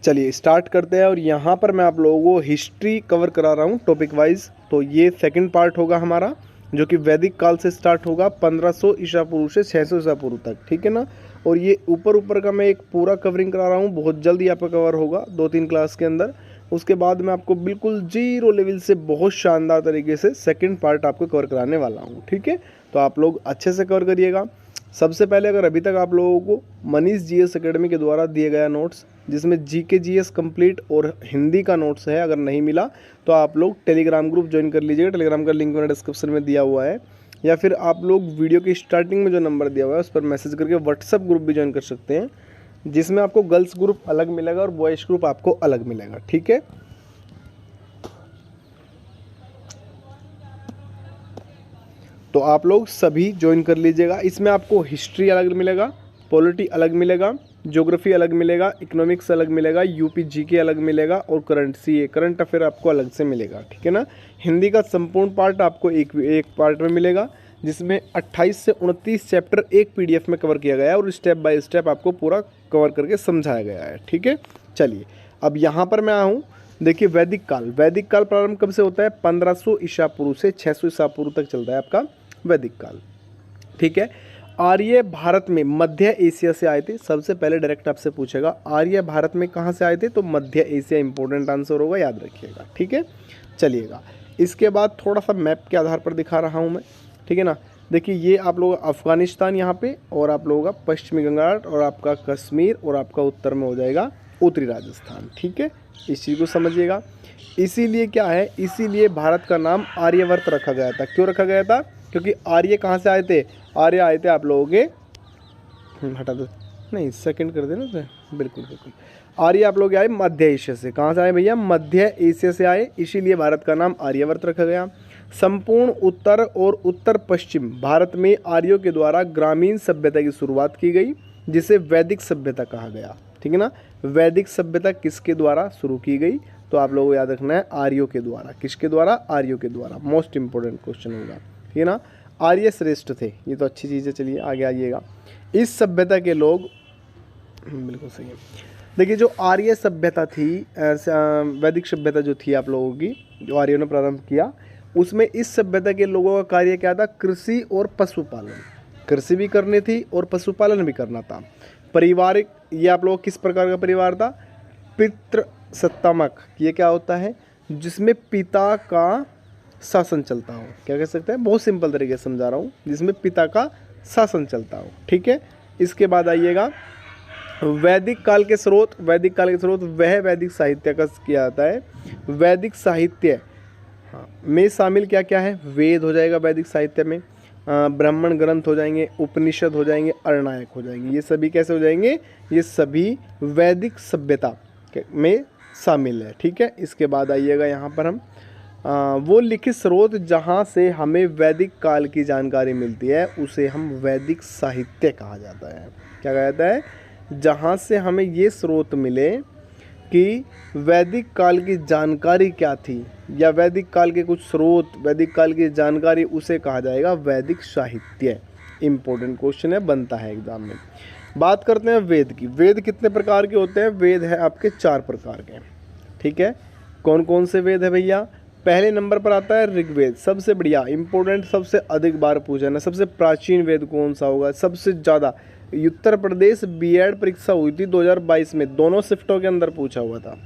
चलिए स्टार्ट करते हैं। और यहाँ पर मैं आप लोगों को हिस्ट्री कवर करा रहा हूँ टॉपिक वाइज। तो ये सेकंड पार्ट होगा हमारा, जो कि वैदिक काल से स्टार्ट होगा 1500 ईसा पूर्व से 600 ईसा पूर्व तक, ठीक है ना। और ये ऊपर का मैं एक पूरा कवरिंग करा रहा हूँ, बहुत जल्दी यहाँ पर कवर होगा 2-3 क्लास के अंदर। उसके बाद मैं आपको बिल्कुल जीरो लेवल से बहुत शानदार तरीके से सेकंड पार्ट आपको कवर कराने वाला हूँ, ठीक है। तो आप लोग अच्छे से कवर करिएगा। सबसे पहले अगर अभी तक आप लोगों को मनीष जीएस एकेडमी के द्वारा दिए गया नोट्स, जिसमें जीके जीएस कंप्लीट और हिंदी का नोट्स है, अगर नहीं मिला तो आप लोग टेलीग्राम ग्रुप ज्वाइन कर लीजिएगा। टेलीग्राम का लिंक मैंने डिस्क्रिप्शन में दिया हुआ है, या फिर आप लोग वीडियो की स्टार्टिंग में जो नंबर दिया हुआ है उस पर मैसेज करके व्हाट्सअप ग्रुप भी ज्वाइन कर सकते हैं, जिसमें आपको गर्ल्स ग्रुप अलग मिलेगा और बॉयज़ ग्रुप आपको अलग मिलेगा, ठीक है। तो आप लोग सभी ज्वाइन कर लीजिएगा। इसमें आपको हिस्ट्री अलग मिलेगा, पॉलिटी अलग मिलेगा, ज्योग्राफी अलग मिलेगा, इकोनॉमिक्स अलग मिलेगा, यूपी जीके अलग मिलेगा, और करंट अफेयर आपको अलग से मिलेगा, ठीक है ना। हिंदी का संपूर्ण पार्ट आपको एक पार्ट में मिलेगा, जिसमें 28 से 29 चैप्टर एक पीडीएफ में कवर किया गया है और स्टेप बाय स्टेप आपको पूरा कवर करके समझाया गया है, ठीक है। चलिए अब यहाँ पर मैं आऊँ। देखिए वैदिक काल प्रारंभ कब से होता है? 1500 ईसा पूर्व से 600 ईसा पूर्व तक चलता है आपका वैदिक काल, ठीक है। आर्य भारत में मध्य एशिया से आए थे। सबसे पहले डायरेक्ट आपसे पूछेगा आर्य भारत में कहाँ से आए थे, तो मध्य एशिया इंपॉर्टेंट आंसर होगा, याद रखिएगा, ठीक है। चलिएगा इसके बाद थोड़ा सा मैप के आधार पर दिखा रहा हूँ मैं, ठीक है ना। देखिए ये आप लोगों का अफगानिस्तान यहाँ पे, और आप लोगों का पश्चिमी गंगा, और आपका कश्मीर, और आपका उत्तर में हो जाएगा उत्तरी राजस्थान, ठीक है। इस चीज़ को समझिएगा। इसीलिए क्या है, इसीलिए भारत का नाम आर्यवर्त रखा गया था। क्यों रखा गया था? क्योंकि आर्य कहाँ से आए थे? आर्य आए थे आप लोगों के, हटा दो, नहीं सेकंड कर देना तो, बिल्कुल बिल्कुल। आर्य आप लोग आए मध्य एशिया से। कहाँ से आए भैया? मध्य एशिया से आए, इसीलिए भारत का नाम आर्यवर्त रखा गया। संपूर्ण उत्तर और उत्तर पश्चिम भारत में आर्यों के द्वारा ग्रामीण सभ्यता की शुरुआत की गई, जिसे वैदिक सभ्यता कहा गया, ठीक है ना। वैदिक सभ्यता किसके द्वारा शुरू की गई? तो आप लोगों को याद रखना है आर्यों के द्वारा। किसके द्वारा? आर्यों के द्वारा। मोस्ट इंपोर्टेंट क्वेश्चन होगा, ठीक है ना। आर्य श्रेष्ठ थे, ये तो अच्छी चीज़ है। चलिए आगे आइएगा। इस सभ्यता के लोग, बिल्कुल सही है। देखिए जो आर्य सभ्यता थी, वैदिक सभ्यता जो थी आप लोगों की, जो आर्यों ने प्रारंभ किया, उसमें इस सभ्यता के लोगों का कार्य क्या था? कृषि और पशुपालन। कृषि भी करनी थी और पशुपालन भी करना था। पारिवारिक, ये आप लोग किस प्रकार का परिवार था? पितृसत्तात्मक। ये क्या होता है? जिसमें पिता का शासन चलता हो। क्या कह सकते हैं? बहुत सिंपल तरीके से समझा रहा हूँ, जिसमें पिता का शासन चलता हो, ठीक है। इसके बाद आइएगा वैदिक काल के स्रोत। वैदिक काल के स्रोत वह वैदिक साहित्य का किया जाता है। वैदिक साहित्य में शामिल क्या क्या है? वेद हो जाएगा वैदिक साहित्य में, ब्राह्मण ग्रंथ हो जाएंगे, उपनिषद हो जाएंगे, अरणायक हो जाएंगे। ये सभी कैसे हो जाएंगे? ये सभी वैदिक सभ्यता में शामिल है, ठीक है। इसके बाद आइएगा यहाँ पर हम वो लिखित स्रोत जहाँ से हमें वैदिक काल की जानकारी मिलती है, उसे हम वैदिक साहित्य कहा जाता है। क्या कहा जाता है? जहाँ से हमें ये स्रोत मिले कि वैदिक काल की जानकारी क्या थी, या वैदिक काल के कुछ स्रोत, वैदिक काल की जानकारी, उसे कहा जाएगा वैदिक साहित्य। इम्पोर्टेंट क्वेश्चन है, बनता है एग्जाम में। बात करते हैं वेद की। वेद कितने प्रकार के होते हैं? वेद है आपके 4 प्रकार के, ठीक है। कौन कौन से वेद है भैया? पहले नंबर पर आता है ऋग्वेद, सबसे बढ़िया, इंपॉर्टेंट, सबसे अधिक बार पूछा ना। सबसे प्राचीन वेद कौन सा होगा? सबसे ज़्यादा उत्तर प्रदेश बीएड परीक्षा हुई थी 2022 में, दोनों शिफ्टों के अंदर पूछा हुआ था,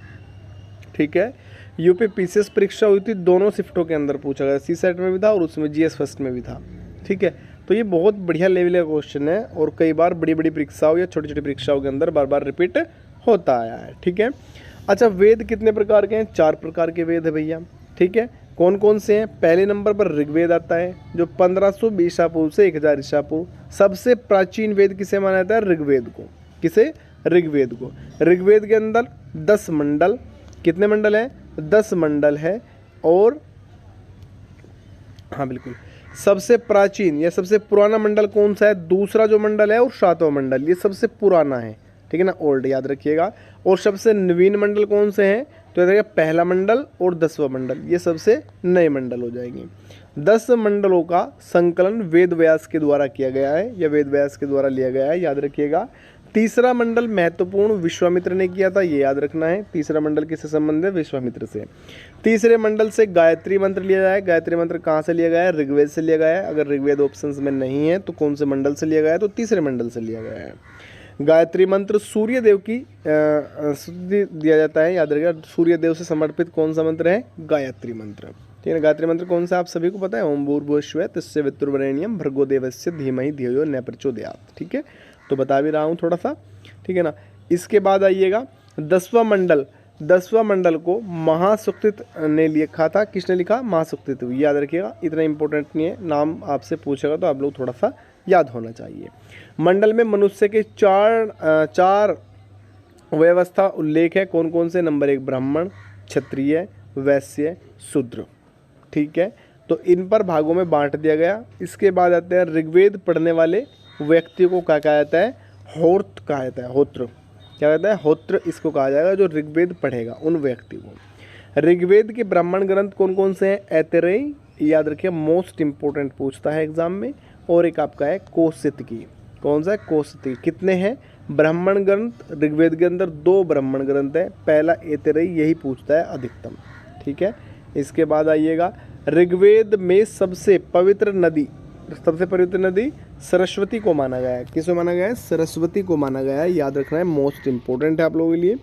ठीक है। यूपी पीसीएस परीक्षा हुई थी, दोनों शिफ्टों के अंदर पूछा गया, सीसेट में भी था और उसमें जीएस फर्स्ट में भी था, ठीक है। तो ये बहुत बढ़िया लेवल का क्वेश्चन है, और कई बार बड़ी बड़ी परीक्षाओं या छोटी छोटी परीक्षाओं के अंदर बार बार रिपीट होता आया है, ठीक है। अच्छा, वेद कितने प्रकार के हैं? 4 प्रकार के वेद है भैया, ठीक है। कौन कौन से हैं? पहले नंबर पर ऋग्वेद आता है, जो 1500 ईसा पूर्व से 1000 ईसा पूर्व। सबसे प्राचीन वेद किसे माना जाता है? ऋग्वेद को। किसे? ऋग्वेद को। ऋग्वेद के अंदर 10 मंडल, कितने मंडल हैं? 10 मंडल है। और हाँ बिल्कुल, सबसे प्राचीन या सबसे पुराना मंडल कौन सा है? दूसरा जो मंडल है और 7वां मंडल, ये सबसे पुराना है, ठीक है ना, ओल्ड, याद रखिएगा। और सबसे नवीन मंडल कौन से हैं? तो याद रखिएगा, पहला मंडल और 10वां मंडल, ये सबसे नए मंडल हो जाएंगे। 10 मंडलों का संकलन वेद व्यास के द्वारा किया गया है, या वेद व्यास के द्वारा लिया गया है, याद रखिएगा। तीसरा मंडल महत्वपूर्ण विश्वामित्र ने किया था, ये याद रखना है। तीसरा मंडल किससे संबंधित है? विश्वामित्र से। तीसरे मंडल से गायत्री मंत्र लिया जाए। गायत्री मंत्र कहाँ से लिया गया है? ऋग्वेद से लिया गया है। अगर ऋग्वेद ऑप्शंस में नहीं है तो कौन से मंडल से लिया गया है? तो तीसरे मंडल से लिया गया है। गायत्री मंत्र सूर्य देव की स्तुति दिया जाता है, याद रखिएगा। सूर्य देव से समर्पित कौन सा मंत्र है? गायत्री मंत्र। ठीक है ना। गायत्री मंत्र कौन सा आप सभी को पता है? ओम भूर्भुवस्सुः तस्य वितुर्वरेण्यं भर्गो देवस्य धीमहि धियो यो न प्रचोदयात्। ठीक है, तो बता भी रहा हूँ थोड़ा सा। ठीक है ना। इसके बाद आइएगा 10वां मंडल। 10वां मंडल को महासुक्तित ने लिखा था। किसने लिखा? महासुक्तित। याद रखिएगा, इतना इंपॉर्टेंट नहीं है, नाम आपसे पूछेगा तो आप लोग थोड़ा सा याद होना चाहिए। मंडल में मनुष्य के चार व्यवस्था उल्लेख है। कौन कौन से? नंबर 1 ब्राह्मण, क्षत्रिय, वैश्य, शूद्र। ठीक है, तो इन पर भागों में बांट दिया गया। इसके बाद आते हैं ऋग्वेद पढ़ने वाले व्यक्ति को क्या कहा जाता है? होत्र कहा जाता है। होत्र क्या कहता है? होत्र इसको कहा जाएगा जो ऋग्वेद पढ़ेगा, उन व्यक्ति को। ऋग्वेद के ब्राह्मण ग्रंथ कौन कौन से हैं? ऐतरेय, याद रखिए, मोस्ट इंपोर्टेंट पूछता है एग्जाम में। और एक आपका है कौशितकी। कौन सा है? कौशितकी। कितने हैं ब्राह्मण ग्रंथ? ऋग्वेद के अंदर 2 ब्राह्मण ग्रंथ है। पहला ऐतरेय, यही पूछता है अधिकतम। ठीक है, इसके बाद आइएगा ऋग्वेद में सबसे पवित्र नदी सरस्वती को माना गया है। किसको माना गया है? सरस्वती को माना गया है, याद रखना है, मोस्ट इंपोर्टेंट है आप लोगों के लिए।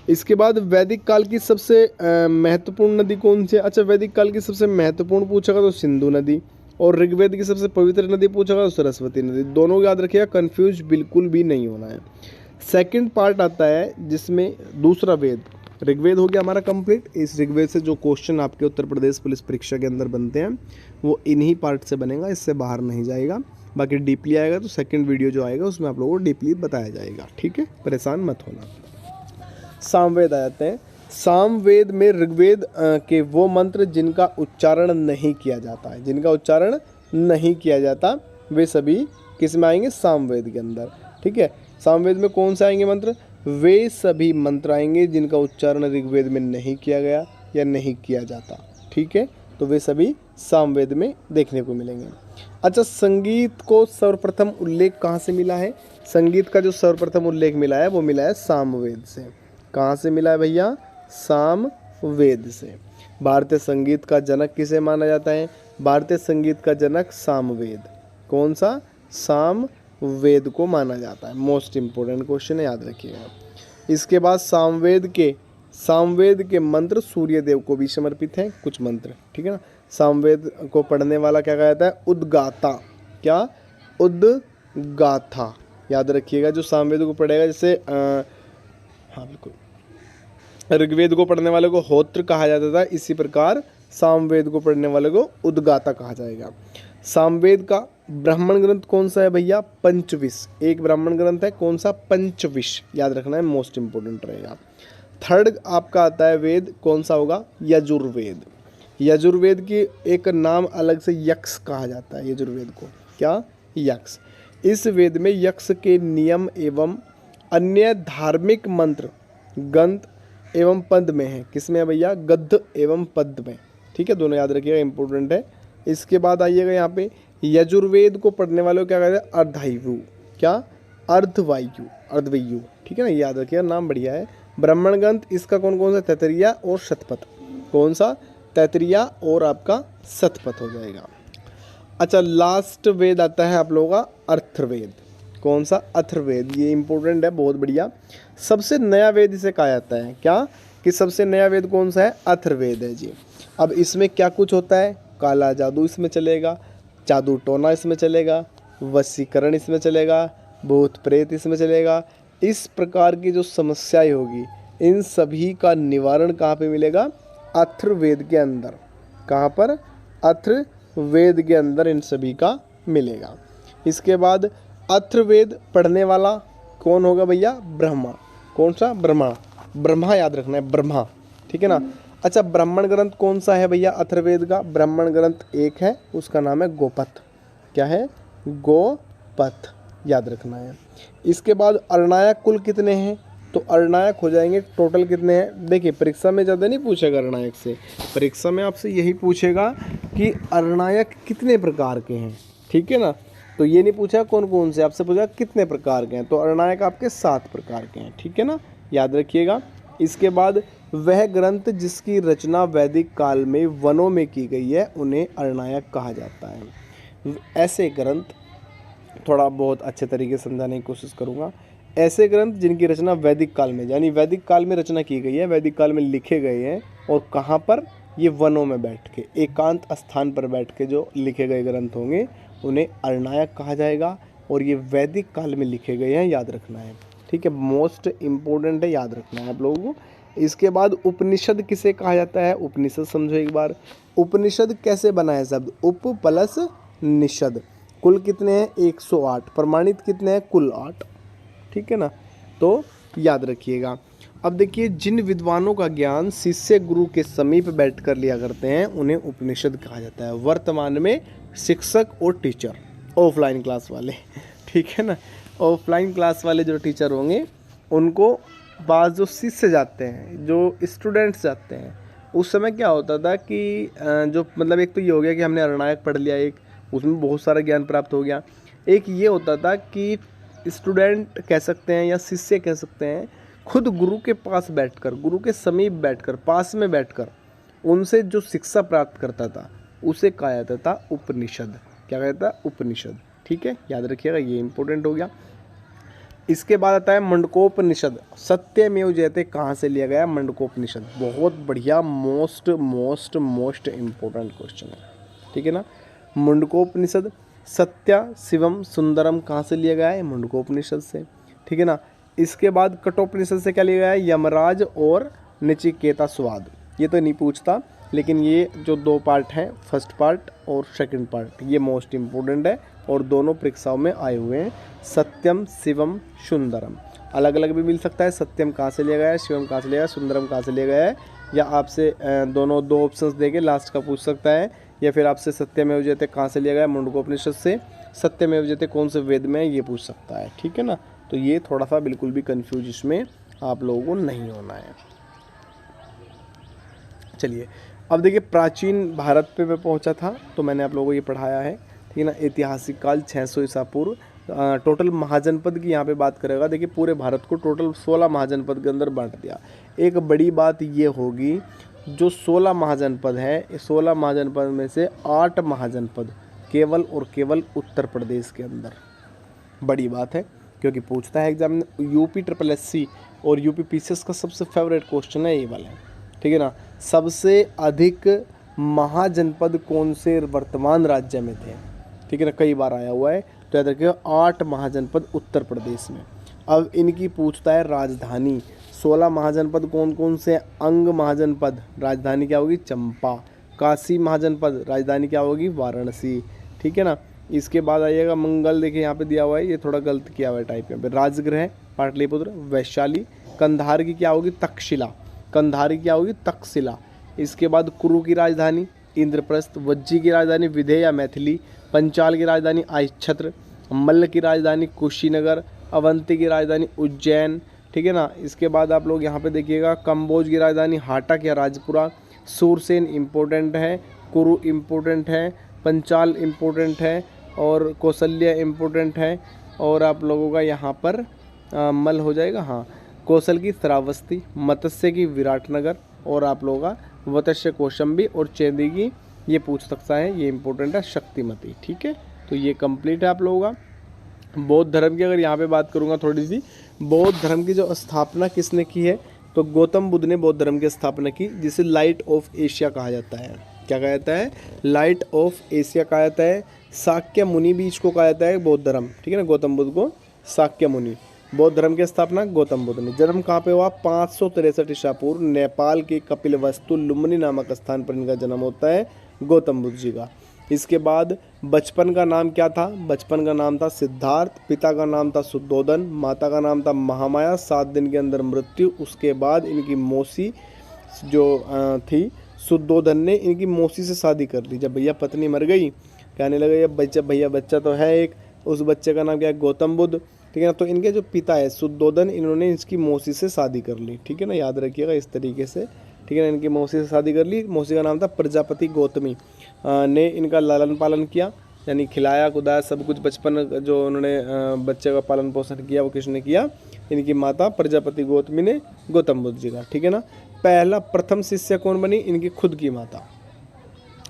इसके बाद वैदिक काल की सबसे महत्वपूर्ण नदी कौन सी है? अच्छा, वैदिक काल की सबसे महत्वपूर्ण पूछेगा तो सिंधु नदी, और ऋग्वेद की सबसे पवित्र नदी पूछेगा तो सरस्वती नदी। दोनों याद रखिएगा, कंफ्यूज बिल्कुल भी नहीं होना है। सेकंड पार्ट आता है जिसमें दूसरा वेद। ऋग्वेद हो गया हमारा कंप्लीट। इस ऋग्वेद से जो क्वेश्चन आपके उत्तर प्रदेश पुलिस परीक्षा के अंदर बनते हैं वो इन्हीं पार्ट से बनेगा, इससे बाहर नहीं जाएगा। बाकी डीपली आएगा तो सेकंड वीडियो जो आएगा उसमें आप लोगों को डीपली बताया जाएगा। ठीक है, परेशान मत होना। सामवेद आ जाते हैं। सामवेद में ऋग्वेद के वो मंत्र जिनका उच्चारण नहीं किया जाता है, जिनका उच्चारण नहीं किया जाता, वे सभी किस में आएंगे? सामवेद के अंदर। ठीक है, सामवेद में कौन से आएंगे मंत्र? वे सभी मंत्र आएंगे जिनका उच्चारण ऋग्वेद में नहीं किया गया या नहीं किया जाता। ठीक है, तो वे सभी सामवेद में देखने को मिलेंगे। अच्छा, संगीत को सर्वप्रथम उल्लेख कहाँ से मिला है? संगीत का जो सर्वप्रथम उल्लेख मिला है वो मिला है सामवेद से। कहाँ से मिला है भैया? सामवेद से। भारतीय संगीत का जनक किसे माना जाता है? भारतीय संगीत का जनक सामवेद। कौन सा? सामवेद को माना जाता है। मोस्ट इंपोर्टेंट क्वेश्चन है, याद रखिएगा। इसके बाद सामवेद के मंत्र सूर्य देव को भी समर्पित हैं कुछ मंत्र। ठीक है ना। सामवेद को पढ़ने वाला क्या कहा जाता है? उद्गाता। क्या? उद्गाथा। याद रखिएगा, जो सामवेद को पढ़ेगा, जैसे हाँ बिल्कुल, ऋग्वेद को पढ़ने वाले को होत्र कहा जाता था, इसी प्रकार सामवेद को पढ़ने वाले को उद्गाता कहा जाएगा। सामवेद का ब्राह्मण ग्रंथ कौन सा है भैया? पंचविश। एक ब्राह्मण ग्रंथ है, कौन सा? पंचविश। याद रखना है, मोस्ट इंपोर्टेंट रहेगा। थर्ड आपका आता है वेद, कौन सा होगा? यजुर्वेद। यजुर्वेद की एक नाम अलग से यक्ष कहा जाता है। यजुर्वेद को क्या? यक्ष। इस वेद में यक्ष के नियम एवं अन्य धार्मिक मंत्र गंध एवं पद में है। किसमें है भैया? गद्य एवं पद में। ठीक है, दोनों याद रखिएगा, इंपॉर्टेंट है। इसके बाद आइएगा यहाँ पे, यजुर्वेद को पढ़ने वालों को क्या कहते हैं? अर्धवायु। क्या? अर्धवायु, अर्धवायु। ठीक है ना, याद रखिएगा, नाम बढ़िया है। ब्राह्मण ग्रंथ इसका कौन कौन सा? तैतरीय और शतपथ। कौन सा? तैतरीय और आपका शतपथ हो जाएगा। अच्छा, लास्ट वेद आता है आप लोगों का अथर्ववेद। कौन सा? अथर्ववेद। ये इंपॉर्टेंट है, बहुत बढ़िया। सबसे नया वेद इसे कहा जाता है। क्या? कि सबसे नया वेद कौन सा है? अथर्ववेद है जी। अब इसमें क्या कुछ होता है? काला जादू इसमें चलेगा, जादू टोना इसमें चलेगा, वशीकरण इसमें चलेगा, भूत प्रेत इसमें चलेगा। इस प्रकार की जो समस्याएं होगी, इन सभी का निवारण कहाँ पे मिलेगा? अथर्ववेद के अंदर। कहाँ पर? अथर्ववेद के अंदर इन सभी का मिलेगा। इसके बाद अथर्ववेद पढ़ने वाला कौन होगा भैया? ब्रह्मा। कौन सा? ब्रह्मा। ब्रह्मा याद रखना है, ब्रह्मा। ठीक है ना। अच्छा, ब्राह्मण ग्रंथ कौन सा है भैया अथर्ववेद का? ब्राह्मण ग्रंथ एक है, उसका नाम है गोपथ। क्या है? गोपथ, याद रखना है। इसके बाद अरणायक कुल कितने हैं? तो अरणायक हो जाएंगे टोटल कितने हैं? देखिए, परीक्षा में ज़्यादा नहीं पूछेगा अरणायक से, परीक्षा में आपसे यही पूछेगा कि अरणायक कितने प्रकार के हैं। ठीक है ना। तो ये नहीं पूछा कौन कौन से, आपसे पूछा कितने प्रकार के हैं। तो अरणायक आपके 7 प्रकार के हैं, ठीक है ना, याद रखिएगा। इसके बाद वह ग्रंथ जिसकी रचना वैदिक काल में वनों में की गई है उन्हें अरणायक कहा जाता है। ऐसे ग्रंथ, थोड़ा बहुत अच्छे तरीके से समझाने की कोशिश करूँगा। ऐसे ग्रंथ जिनकी रचना वैदिक काल में, यानी वैदिक काल में रचना की गई है, वैदिक काल में लिखे गए हैं, और कहाँ पर, ये वनों में बैठ के, एकांत स्थान पर बैठ के जो लिखे गए ग्रंथ होंगे उन्हें अरणायक कहा जाएगा। और ये वैदिक काल में लिखे गए हैं, याद रखना है, ठीक है, मोस्ट इम्पोर्टेंट है, याद रखना है आप लोगों को। इसके बाद उपनिषद किसे कहा जाता है, उपनिषद समझो एक बार। उपनिषद कैसे बना है शब्द, उप प्लस निषद। कुल कितने हैं, 108। प्रमाणित कितने हैं, कुल 8, ठीक है ना, तो याद रखिएगा। अब देखिए, जिन विद्वानों का ज्ञान शिष्य गुरु के समीप बैठकर लिया करते हैं उन्हें उपनिषद कहा जाता है। वर्तमान में शिक्षक और टीचर, ऑफलाइन क्लास वाले, ठीक है ना, ऑफलाइन क्लास वाले जो टीचर होंगे उनको पास जो शिष्य जाते हैं, जो स्टूडेंट्स जाते हैं, उस समय क्या होता था कि जो मतलब एक तो ये हो गया कि हमने अरणायक पढ़ लिया, एक उसमें बहुत सारा ज्ञान प्राप्त हो गया। एक ये होता था कि स्टूडेंट कह सकते हैं या शिष्य कह सकते हैं, खुद गुरु के पास बैठकर, गुरु के समीप बैठकर, पास में बैठकर उनसे जो शिक्षा प्राप्त करता था उसे कहा जाता था उपनिषद। क्या कहता है, उपनिषद, ठीक है, याद रखिएगा, ये इंपॉर्टेंट हो गया। इसके बाद आता है मंडकोपनिषद। सत्यमेव जयते कहाँ से लिया गया, मंडकोपनिषद। बहुत बढ़िया, मोस्ट इम्पोर्टेंट क्वेश्चन है, ठीक है ना। मंडकोपनिषद, सत्य शिवम सुंदरम कहाँ से लिया गया है, मंडकोपनिषद से, ठीक है ना। इसके बाद कठोपनिषद से क्या लिया गया है, यमराज और नचिकेता स्वाद। ये तो नहीं पूछता, लेकिन ये जो 2 पार्ट हैं, फर्स्ट पार्ट और सेकंड पार्ट, ये मोस्ट इम्पोर्टेंट है और दोनों परीक्षाओं में आए हुए हैं। सत्यम शिवम सुंदरम अलग अलग भी मिल सकता है, सत्यम कहाँ से लिया गया है, शिवम कहाँ से लिया गया है, सुंदरम कहाँ से लिया गया है, या आपसे दोनों 2 ऑप्शंस देके लास्ट का पूछ सकता है, या फिर आपसे सत्यमेव जयते कहाँ से लिया गया है, मंडकोपनिषद से। सत्यमेव जयते कौन से वेद में है, ये पूछ सकता है, ठीक है ना। तो ये थोड़ा सा बिल्कुल भी कंफ्यूज इसमें आप लोगों को नहीं होना है। चलिए, अब देखिए, प्राचीन भारत पे मैं पहुंचा था तो मैंने आप लोगों को ये पढ़ाया है, ठीक है ना। ऐतिहासिक काल 600 ईसा पूर्व। टोटल महाजनपद की यहाँ पे बात करेगा। देखिए, पूरे भारत को टोटल 16 महाजनपद के अंदर बांट दिया। एक बड़ी बात ये होगी, जो 16 महाजनपद है, 16 महाजनपद में से 8 महाजनपद केवल और केवल उत्तर प्रदेश के अंदर। बड़ी बात है, क्योंकि पूछता है एग्जाम में। यूपी SSC और यूपी PCS का सबसे फेवरेट क्वेश्चन है ये वाला, ठीक है ना। सबसे अधिक महाजनपद कौन से वर्तमान राज्य में थे, ठीक है ना, कई बार आया हुआ है, तो याद रखिएगा 8 महाजनपद उत्तर प्रदेश में। अब इनकी पूछता है राजधानी। 16 महाजनपद कौन कौन से, अंग महाजनपद, राजधानी क्या होगी, चंपा। काशी महाजनपद, राजधानी क्या होगी, वाराणसी, ठीक है ना। इसके बाद आइएगा मंगल, देखिए यहाँ पे दिया हुआ है, ये थोड़ा गलत किया हुआ है टाइप यहाँ पे। राजगृह पाटलिपुत्र, वैशाली। कंधार की क्या होगी, तक्षशिला, कंधार की क्या होगी, तक्षशिला। इसके बाद कुरु की राजधानी इंद्रप्रस्थ, वज्जी की राजधानी विधेय या मैथिली, पंचाल की राजधानी आइच्छत्र, मल्ल की राजधानी कुशीनगर, अवंती की राजधानी उज्जैन, ठीक है ना। इसके बाद आप लोग यहाँ पे देखिएगा, कंबोज की राजधानी हाटक या राजपुरा, सूरसेन इम्पोर्टेंट है, कुरु इम्पोर्टेंट है, पंचाल इम्पोर्टेंट है, और कौशल्या इम्पोर्टेंट है, और आप लोगों का यहाँ पर मल हो जाएगा, हाँ, कौशल की श्रावस्ती, मत्स्य की विराटनगर, और आप लोगों का वत्स्य कौशंबी, और चेदी की ये पूछ सकता है, ये इंपॉर्टेंट है, शक्तिमती, ठीक है। तो ये कंप्लीट है आप लोगों का। बौद्ध धर्म की अगर यहाँ पे बात करूँगा थोड़ी सी, बौद्ध धर्म की जो स्थापना किसने की है, तो गौतम बुद्ध ने बौद्ध धर्म की स्थापना की, जिसे लाइट ऑफ एशिया कहा जाता है। क्या कहा जाता है, लाइट ऑफ एशिया कहा जाता है। शाक्य मुनि भी इसको कहा जाता है, बौद्ध धर्म, ठीक है ना, गौतम बुद्ध को शाक्य मुनि। बौद्ध धर्म की स्थापना गौतम बुद्ध ने। जन्म कहाँ पे हुआ, 563 ईसा पूर्व, नेपाल के कपिलवस्तु लुम्बिनी नामक स्थान पर इनका जन्म होता है, गौतम बुद्ध जी का। इसके बाद बचपन का नाम क्या था, बचपन का नाम था सिद्धार्थ, पिता का नाम था शुद्धोधन, माता का नाम था महामाया, 7 दिन के अंदर मृत्यु। उसके बाद इनकी मौसी जो थी शुद्धोधन ने इनकी मौसी से शादी कर ली। जब भैया पत्नी मर गई, कहने लगे भैया बच्चा तो है एक, उस बच्चे का नाम क्या है, गौतम बुद्ध, ठीक है ना। तो इनके जो पिता है शुद्धोधन, इन्होंने इसकी मौसी से शादी कर ली, ठीक है ना, याद रखिएगा इस तरीके से, ठीक है ना। इनकी मौसी से शादी कर ली, मौसी का नाम था प्रजापति गौतमी ने इनका लालन पालन किया। यानी खिलाया कुदाया सब कुछ बचपन जो उन्होंने बच्चे का पालन पोषण किया वो किसने किया, इनकी माता प्रजापति गौतमी ने गौतम बुद्ध जी का, ठीक है ना। पहला प्रथम शिष्य कौन बनी, इनकी खुद की माता,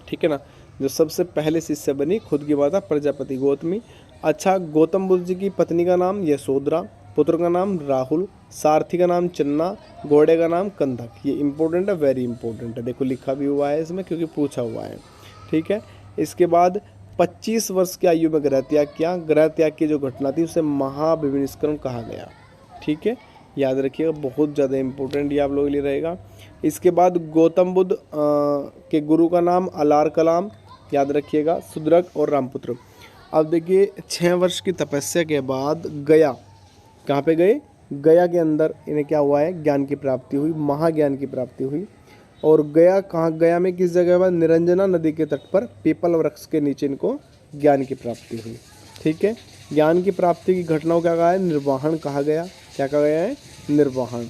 ठीक है ना। जो सबसे पहले शिष्य बनी खुद की माता प्रजापति गौतमी। अच्छा, गौतम बुद्ध जी की पत्नी का नाम यशोधरा, पुत्र का नाम राहुल, सारथी का नाम चन्ना, घोड़े का नाम कंधक। ये इंपॉर्टेंट है, वेरी इंपॉर्टेंट है, देखो लिखा भी हुआ है इसमें क्योंकि पूछा हुआ है, ठीक है। इसके बाद 25 वर्ष की आयु में ग्रह त्याग किया। ग्रह त्याग की जो घटना थी उसे महाभिनिष्करण कहा गया, ठीक है, याद रखिएगा, बहुत ज़्यादा इंपॉर्टेंट ये आप लोगों के लिए रहेगा। इसके बाद गौतम बुद्ध के गुरु का नाम अलार कलाम, याद रखिएगा, सुद्रक और रामपुत्र। अब देखिए 6 वर्ष की तपस्या के बाद गया, कहाँ पे गए, गया के अंदर इन्हें क्या हुआ है, ज्ञान की प्राप्ति हुई, महाज्ञान की प्राप्ति हुई। और गया कहाँ, गया में किस जगह पर, निरंजना नदी के तट पर पीपल वृक्ष के नीचे इनको ज्ञान की प्राप्ति हुई, ठीक है। ज्ञान की प्राप्ति की घटनाओं क्या कहा है, निर्वाहन कहा गया। क्या कहा गया है, निर्वाहन।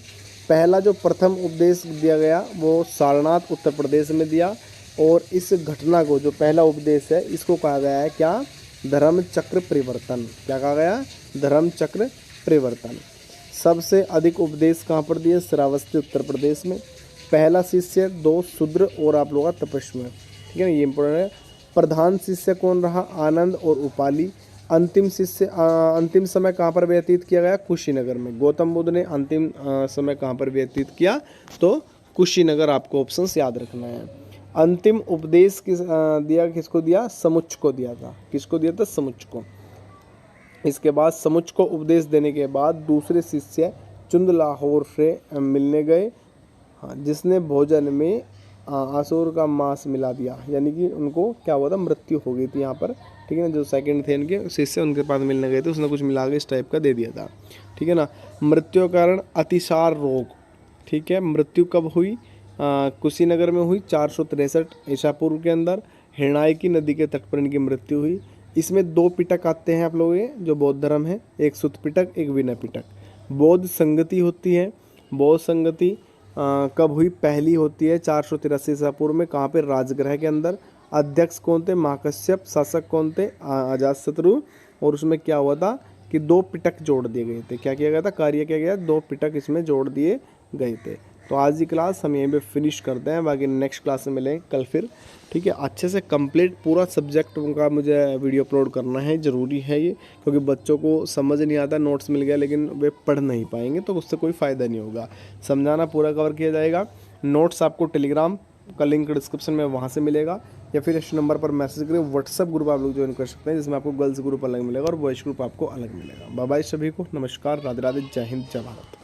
पहला जो प्रथम उपदेश दिया गया वो सारनाथ उत्तर प्रदेश में दिया। और इस घटना को जो पहला उपदेश है इसको कहा गया है क्या, धर्म चक्र परिवर्तन। क्या कहा गया, धर्म चक्र परिवर्तन। सबसे अधिक उपदेश कहाँ पर दिए, श्रावस्ती उत्तर प्रदेश में। पहला शिष्य 2 शूद्र और आप लोग का तपस्वी, ठीक है ना, ये इंपॉर्टेंट है। प्रधान शिष्य कौन रहा, आनंद और उपाली। अंतिम शिष्य अंतिम समय कहाँ पर व्यतीत किया गया, कुशीनगर में। गौतम बुद्ध ने अंतिम समय कहाँ पर व्यतीत किया, तो कुशीनगर, आपको ऑप्शंस याद रखना है। अंतिम उपदेश दिया किसको दिया, समुच्च को दिया था। किसको दिया था, समुच्च को। इसके बाद समुच्च को उपदेश देने के बाद दूसरे शिष्य चुंद लाहौर से मिलने गए, हाँ, जिसने भोजन में आसूर का मांस मिला दिया, यानी कि उनको क्या हुआ था, मृत्यु हो गई थी यहाँ पर, ठीक है ना। जो सेकंड थे इनके शिष्य उनके पास मिलने गए थे, उसने कुछ मिला के इस टाइप का दे दिया था, ठीक है ना। मृत्यु के कारण अतिसार रोग, ठीक है। मृत्यु कब हुई, कुशीनगर में हुई 463 ईसा पूर्व के अंदर। हिरणायकी नदी के तट पर इनकी मृत्यु हुई। इसमें 2 पिटक आते हैं आप लोग ये, जो बौद्ध धर्म है, एक सुत पिटक, एक विनय पिटक। बौद्ध संगति होती है, बौद्ध संगति कब हुई, पहली होती है 483 ईसा पूर्व में। कहाँ पे, राजगृह के अंदर। अध्यक्ष कौन थे, महाकश्यप। शासक कौन थे, अजातशत्रु। और उसमें क्या हुआ था कि 2 पिटक जोड़ दिए गए थे। क्या किया गया था, कार्य किया गया, 2 पिटक इसमें जोड़ दिए गए थे। तो आज की क्लास हम यहीं पे फिनिश करते हैं, बाकी नेक्स्ट क्लास में मिलेंगे कल फिर, ठीक है। अच्छे से कंप्लीट पूरा सब्जेक्ट का मुझे वीडियो अपलोड करना है, ज़रूरी है ये, क्योंकि बच्चों को समझ नहीं आता, नोट्स मिल गया लेकिन वे पढ़ नहीं पाएंगे तो उससे कोई फ़ायदा नहीं होगा। समझाना पूरा कवर किया जाएगा। नोट्स आपको टेलीग्राम का लिंक डिस्क्रिप्शन में वहाँ से मिलेगा, या फिर इस नंबर पर मैसेज करें। व्हाट्सअप ग्रुप आप लोग ज्वाइन कर सकते हैं, जिसमें आपको गर्ल्स ग्रुप अलग मिलेगा और बॉयज़ ग्रुप आपको अलग मिलेगा। बाय बाय सभी को, नमस्कार, राधे राधे, जय हिंद, जय भारत।